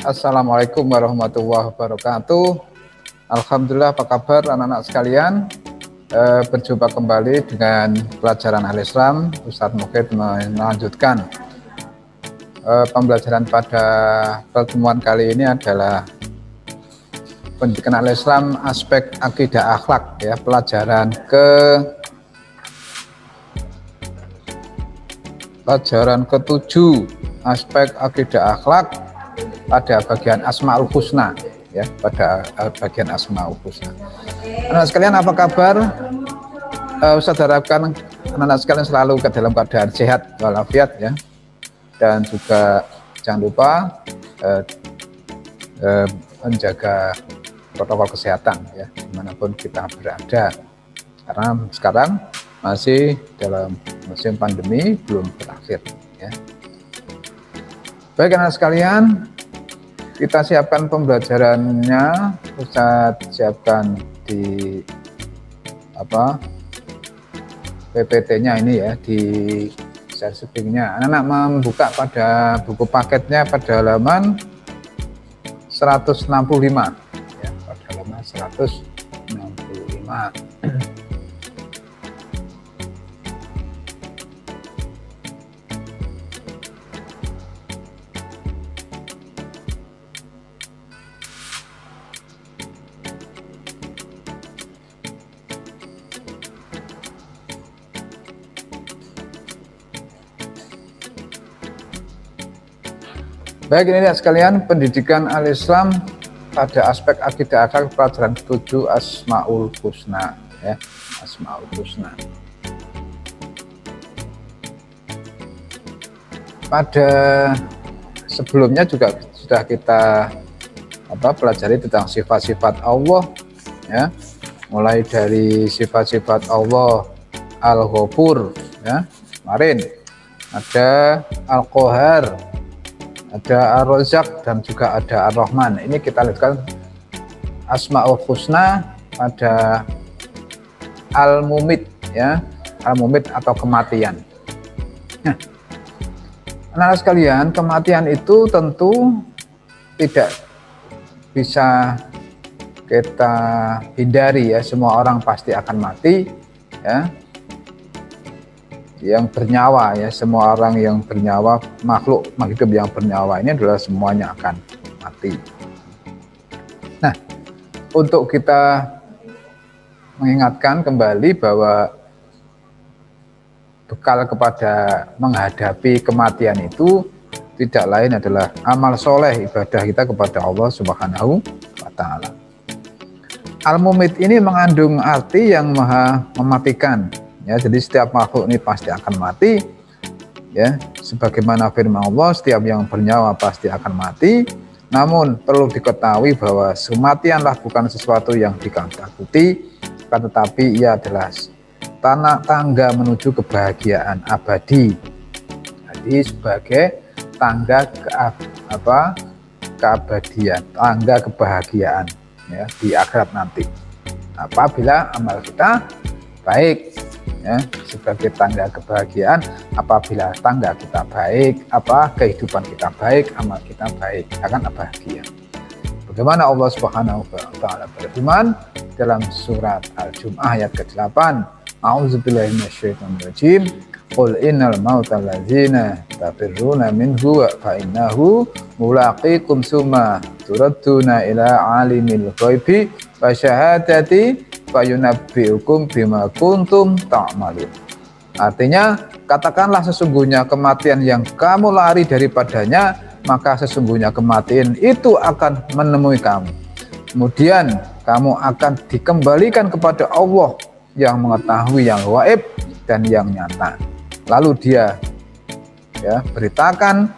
Assalamualaikum warahmatullahi wabarakatuh. Alhamdulillah, apa kabar anak-anak sekalian? Berjumpa kembali dengan pelajaran Al-Islam. Ustadz Mukid melanjutkan pembelajaran pada pertemuan kali ini adalah pendidikan Al-Islam aspek akidah akhlak, ya, pelajaran ke-7 aspek akidah akhlak pada bagian Asmaul Husna, ya, pada bagian Asmaul Husna. Anak sekalian, apa kabar? Ustaz harapkan anak-anak sekalian selalu ke dalam keadaan sehat walafiat, ya, dan juga jangan lupa menjaga protokol kesehatan, ya, dimanapun kita berada, karena sekarang masih dalam musim pandemi, belum berakhir, ya. Baik anak sekalian, kita siapkan pembelajarannya. Ustadz siapkan di PPT-nya ini, ya, di share screen-nya. Anak-anak membuka pada buku paketnya pada halaman 165, ya, pada halaman 165. Baik, ini lihat sekalian, pendidikan Al-Islam pada aspek akidah akhlak pelajaran ke-7 Asmaul Husna, ya, Asmaul Husna. Pada sebelumnya juga sudah kita pelajari tentang sifat-sifat Allah, ya, mulai dari sifat-sifat Allah Al-Ghafur, ya, kemarin ada Al-Qahar, ada Ar-Razzaq, dan juga ada Ar-Rahman. Ini kita lihatkan Asmaul Husna pada Al-Mumit, ya, Al-Mumit atau kematian. Nah, anak-anak sekalian, kematian itu tentu tidak bisa kita hindari, ya, semua orang pasti akan mati, ya, yang bernyawa, ya, semua orang yang bernyawa, makhluk hidup yang bernyawa ini adalah semuanya akan mati. Nah, untuk kita mengingatkan kembali bahwa bekal kepada menghadapi kematian itu tidak lain adalah amal soleh, ibadah kita kepada Allah Subhanahu wa Ta'ala. Al-Mumit ini mengandung arti yang maha mematikan, ya, jadi setiap makhluk ini pasti akan mati, ya, sebagaimana firman Allah, setiap yang bernyawa pasti akan mati. Namun perlu diketahui bahwa kematianlah bukan sesuatu yang ditakuti, tetapi ia adalah tangga menuju kebahagiaan abadi. Jadi sebagai tangga keabadian, tangga kebahagiaan, ya, di akhirat nanti. Apabila amal kita baik, ya, sebagai tangga kebahagiaan, apabila tangga kita baik, kehidupan kita baik, amal kita baik, akan bahagia. Bagaimana Allah Subhanahu wa Ta'ala berfirman dalam surat Al-Jum'ah ayat ke-8, A'udzubillahi minasyaitonirrajim, Qul innal mauta alladzina tafirruna minhu fa innahu mulaqikum summa turadduna ila alimil ghaibi wa syahadati fayunabbi'ukum bima kuntum ta'malun. Artinya, katakanlah sesungguhnya kematian yang kamu lari daripadanya, maka sesungguhnya kematian itu akan menemui kamu. Kemudian kamu akan dikembalikan kepada Allah yang mengetahui yang gaib dan yang nyata. Lalu dia, ya, beritakan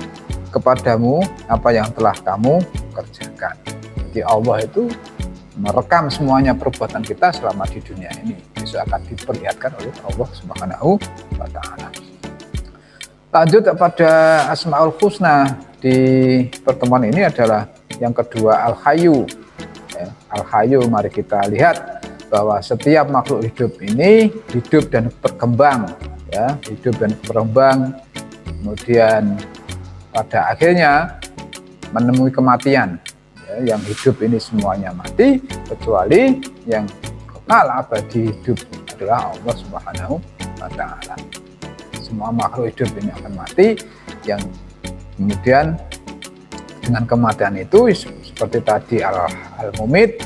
kepadamu apa yang telah kamu kerjakan. Jadi Allah itu merekam semuanya perbuatan kita selama di dunia ini. Besok akan diperlihatkan oleh Allah Subhanahu wa Ta'ala. Lanjut pada Asmaul Husna di pertemuan ini adalah yang kedua Al-Hayyu, ya, Al-Hayyu. Mari kita lihat bahwa setiap makhluk hidup ini hidup dan berkembang, ya, hidup dan berkembang. Kemudian pada akhirnya menemui kematian. Ya, yang hidup ini semuanya mati, kecuali yang kekal abadi hidup adalah Allah Subhanahu wa Ta'ala. Semua makhluk hidup ini akan mati, yang kemudian dengan kematian itu seperti tadi al-mumit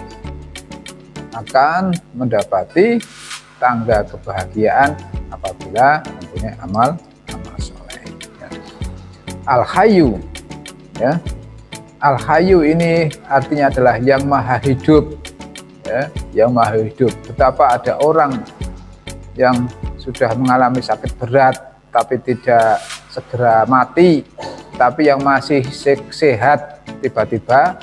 akan mendapati tangga kebahagiaan apabila mempunyai amal soleh. Ya. Al-Hayyu, ya, Al-Hayyu ini artinya adalah yang maha hidup, ya, yang maha hidup. Betapa ada orang yang sudah mengalami sakit berat tapi tidak segera mati, tapi yang masih sehat tiba-tiba,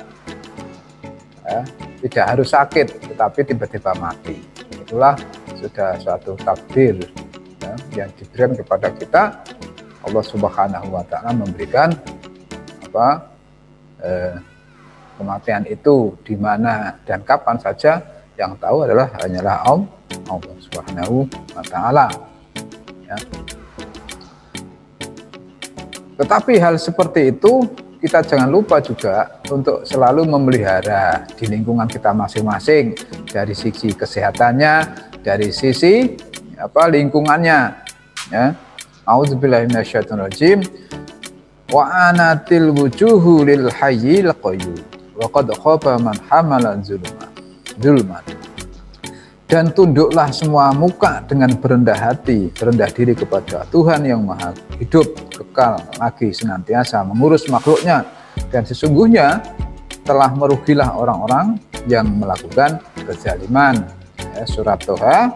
ya, tidak harus sakit tetapi tiba-tiba mati. Itulah sudah suatu takdir, ya, yang diberikan kepada kita. Allah Subhanahu wa Ta'ala memberikan kematian itu di mana dan kapan saja, yang tahu adalah hanyalah Allah Subhanahu wa Ta'ala, ya. Tetapi hal seperti itu kita jangan lupa juga untuk selalu memelihara di lingkungan kita masing-masing, dari sisi kesehatannya, dari sisi lingkungannya, ya. A'udzubillahi minasyaitonirrajim. Wa anatil wujuhu lil hayyil qayyum wa qad khaba man hamala zulman. Dan tunduklah semua muka dengan berendah hati, berendah diri kepada Tuhan yang maha hidup, kekal, lagi senantiasa mengurus makhluknya. Dan sesungguhnya telah merugilah orang-orang yang melakukan kezaliman. Ya, surat Toha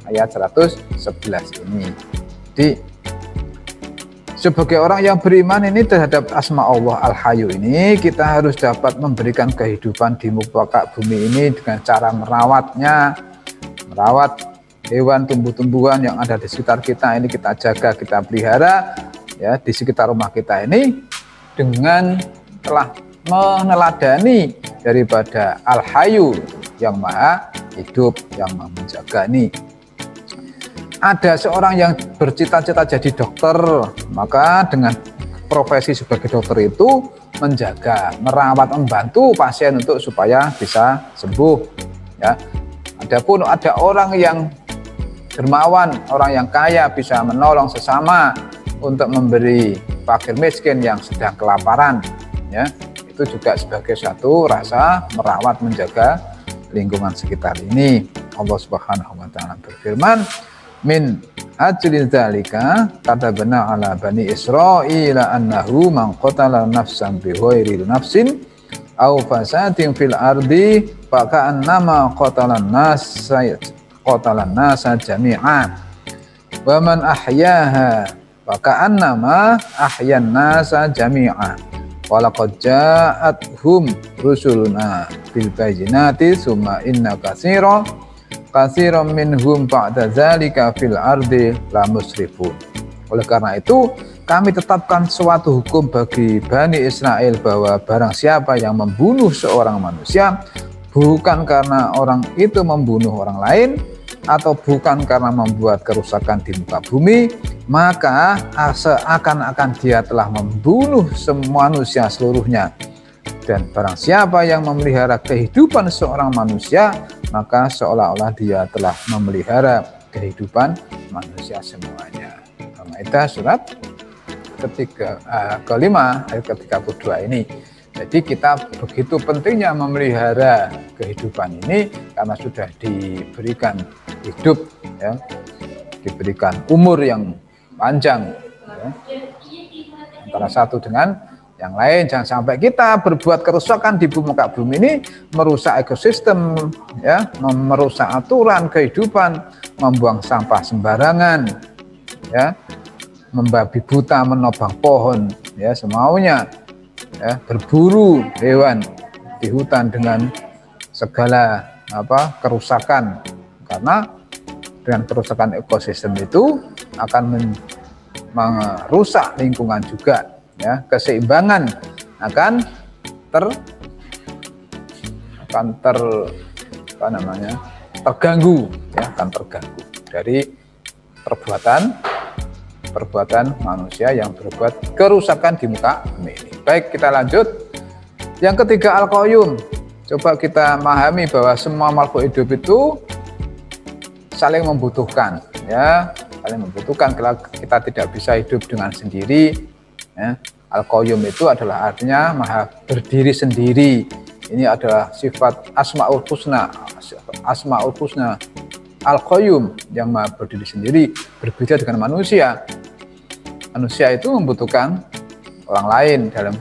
ayat 111 ini. Jadi sebagai orang yang beriman ini terhadap asma Allah Al-Hayyu ini, kita harus dapat memberikan kehidupan di muka bumi ini dengan cara merawatnya, merawat hewan, tumbuh-tumbuhan yang ada di sekitar kita ini, kita jaga, kita pelihara, ya, di sekitar rumah kita ini, dengan telah meneladani daripada Al-Hayyu yang maha hidup, yang maha menjaga ini. Ada seorang yang bercita-cita jadi dokter, maka dengan profesi sebagai dokter itu menjaga, merawat, membantu pasien untuk supaya bisa sembuh, ya. Adapun ada orang yang dermawan, orang yang kaya, bisa menolong sesama untuk memberi fakir miskin yang sedang kelaparan, ya. Itu juga sebagai satu rasa merawat, menjaga lingkungan sekitar ini. Allah Subhanahu wa Ta'ala berfirman, min ajli dzalika katabna ala bani Israila annahu man qatala nafsan bi ghairi nafsin aw fasadin fil ardi fa ka'annama qatalan nasa jami'an wa man ahyaha fa ka'annama ahyan nasa jami'an wa laqad ja'athum rusuluna bil bayyinati summa inna katsiran minhum ba'da dzalika fil ardi la musrifun. Oleh karena itu, kami tetapkan suatu hukum bagi Bani Israel bahwa barang siapa yang membunuh seorang manusia bukan karena orang itu membunuh orang lain atau bukan karena membuat kerusakan di muka bumi, maka seakan-akan dia telah membunuh semua manusia seluruhnya. Dan barang siapa yang memelihara kehidupan seorang manusia, maka seolah-olah dia telah memelihara kehidupan manusia semuanya. Al-Maidah surat kelima ayat ke-32 ini. Jadi kita begitu pentingnya memelihara kehidupan ini karena sudah diberikan hidup, ya, diberikan umur yang panjang, ya, antara satu dengan yang lain. Jangan sampai kita berbuat kerusakan di muka bumi ini, merusak ekosistem, ya, merusak aturan kehidupan, membuang sampah sembarangan, ya, membabi buta, menobang pohon, ya, semaunya, ya, berburu hewan di hutan dengan segala kerusakan, karena dengan kerusakan ekosistem itu akan merusak lingkungan juga. Ya, keseimbangan akan terganggu, ya, akan terganggu dari perbuatan manusia yang berbuat kerusakan di muka bumi ini. Baik, kita lanjut. Yang ketiga, Al-Qayyum. Coba kita memahami bahwa semua makhluk hidup itu saling membutuhkan, ya, saling membutuhkan. Kalau kita tidak bisa hidup dengan sendiri, ya. Al-Qayyum itu adalah artinya maha berdiri sendiri. Ini adalah sifat Asmaul Husna. Asmaul Husna Al-Qayyum, yang maha berdiri sendiri, berbeda dengan manusia. Manusia itu membutuhkan orang lain dalam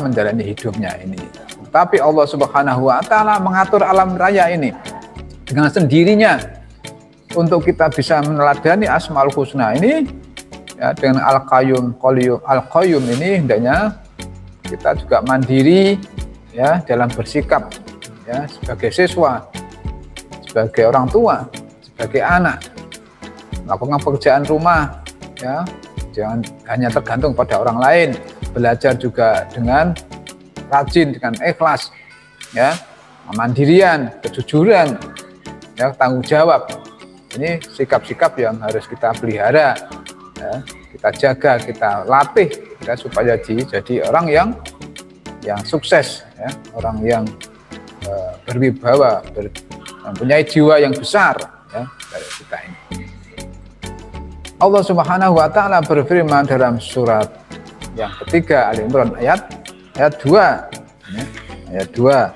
menjalani hidupnya ini. Tapi Allah Subhanahu wa Ta'ala mengatur alam raya ini dengan sendirinya. Untuk kita bisa meneladani Asmaul Husna ini, ya, dengan Al-Qayyum ini hendaknya kita juga mandiri, ya, dalam bersikap, ya, sebagai siswa, sebagai orang tua, sebagai anak, melakukan pekerjaan rumah, ya, jangan hanya tergantung pada orang lain. Belajar juga dengan rajin, dengan ikhlas, ya, kemandirian, kejujuran, ya, tanggung jawab. Ini sikap-sikap yang harus kita pelihara, ya, kita jaga, kita latih, ya, supaya jadi orang yang sukses, ya, orang yang berwibawa, mempunyai jiwa yang besar, ya, dari kita ini. Allah Subhanahu wa Ta'ala berfirman dalam surat yang ketiga, Ali Imran ayat 2, ya, ayat 2.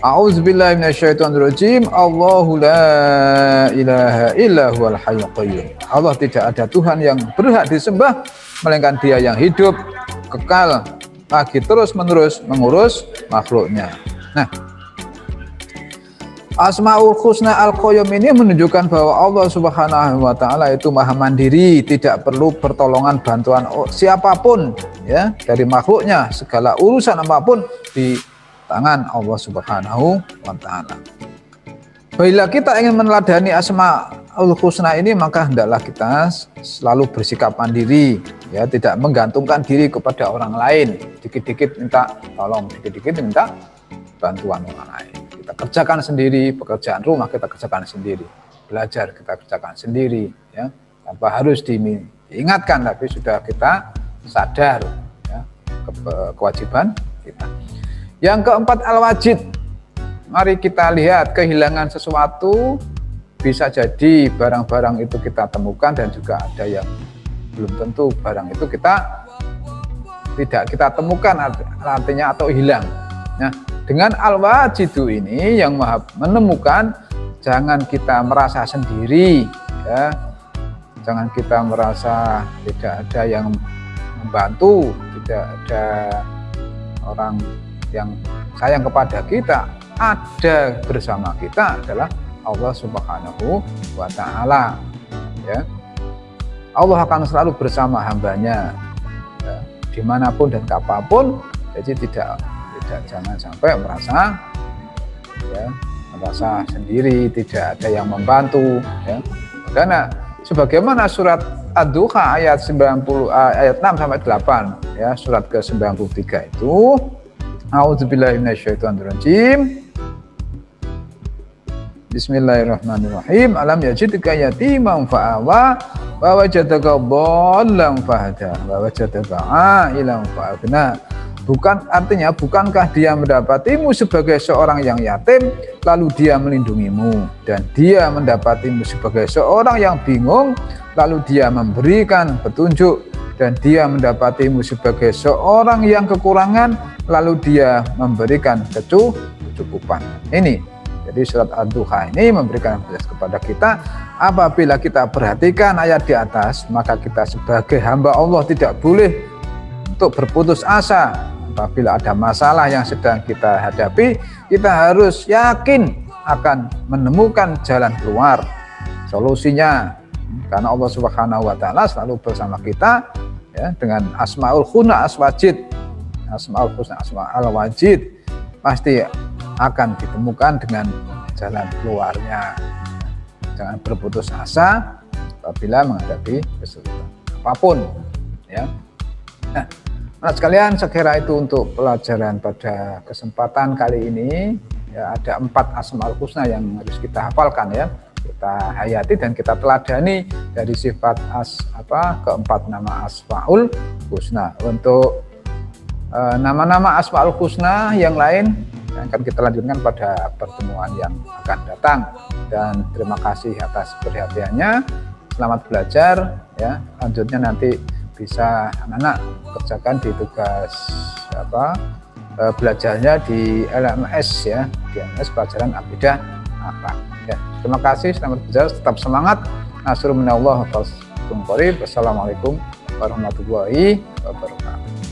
A'udzubillahi minasyaitonirrajim. Allahu la ilaha illa huwal hayyul qayyum. Allah tidak ada Tuhan yang berhak disembah melainkan Dia yang hidup, kekal, lagi terus-menerus mengurus makhluknya. Nah, Asmaul Husna Al-Qayyum ini menunjukkan bahwa Allah Subhanahu wa Ta'ala itu maha mandiri, tidak perlu pertolongan bantuan siapapun, ya, dari makhluknya. Segala urusan apapun di tangan Allah Subhanahu wa Ta'ala. Bila kita ingin meneladani Asmaul Husna ini, maka hendaklah kita selalu bersikap mandiri, ya, tidak menggantungkan diri kepada orang lain. Dikit-dikit minta tolong, dikit-dikit minta bantuan orang lain. Kita kerjakan sendiri, pekerjaan rumah kita kerjakan sendiri, belajar kita kerjakan sendiri, ya, tanpa harus diingatkan, tapi sudah kita sadar, ya, kewajiban kita. Yang keempat, Al-Wajid. Mari kita lihat, kehilangan sesuatu bisa jadi barang-barang itu kita temukan, dan juga ada yang belum tentu barang itu tidak kita temukan, artinya atau hilang. Nah, dengan Al-Wajidu ini yang maha menemukan, jangan kita merasa sendiri, ya, jangan kita merasa tidak ada yang membantu, tidak ada orang yang sayang kepada kita. Ada bersama kita adalah Allah Subhanahu wa Ta'ala, ya. Allah akan selalu bersama hambanya, ya, dimanapun dan kapanpun. Jadi jangan sampai merasa, ya, merasa sendiri, tidak ada yang membantu, ya. Karena sebagaimana surat Ad-Duha ayat 6 sampai 8, ya, surat ke-93 itu, A'udzubillahi minasyaitonirrajim. Bismillahirrahmanirrahim. Alam yajidka yatiman fa'awa wa wajadaka dhallan fahada wa wajadaka 'ailan fa'aghna. Bukankah dia mendapatimu sebagai seorang yang yatim, lalu dia melindungimu, dan dia mendapatimu sebagai seorang yang bingung, lalu dia memberikan petunjuk, dan dia mendapatimu sebagai seorang yang kekurangan, lalu dia memberikan kecukupan. Ini, jadi surat Ad-Duha ini memberikan pesan kepada kita, apabila kita perhatikan ayat di atas, maka kita sebagai hamba Allah tidak boleh untuk berputus asa. Apabila ada masalah yang sedang kita hadapi, kita harus yakin akan menemukan jalan keluar, solusinya, karena Allah Subhanahu wa Ta'ala selalu bersama kita, ya, dengan Asmaul Husna Asmaul Husna Al-Wajid pasti akan ditemukan dengan jalan keluarnya. Jangan berputus asa apabila menghadapi kesulitan apapun, ya. Nah, sekalian, sekira itu untuk pelajaran pada kesempatan kali ini, ya. Ada 4 Asmaul Husna yang harus kita hafalkan, ya, kita hayati dan kita teladani dari sifat keempat nama Asmaul Husna. Untuk nama-nama Asmaul Husna yang lain yang akan kita lanjutkan pada pertemuan yang akan datang. Dan terima kasih atas perhatiannya. Selamat belajar ya. Lanjutnya nanti bisa anak-anak kerjakan di tugas belajarnya di LMS ya, di LMS pelajaran akidah apa ya. Terima kasih, selamat belajar, tetap semangat. Nasrun minallah wa fathun qarib. Wassalamualaikum warahmatullahi wabarakatuh.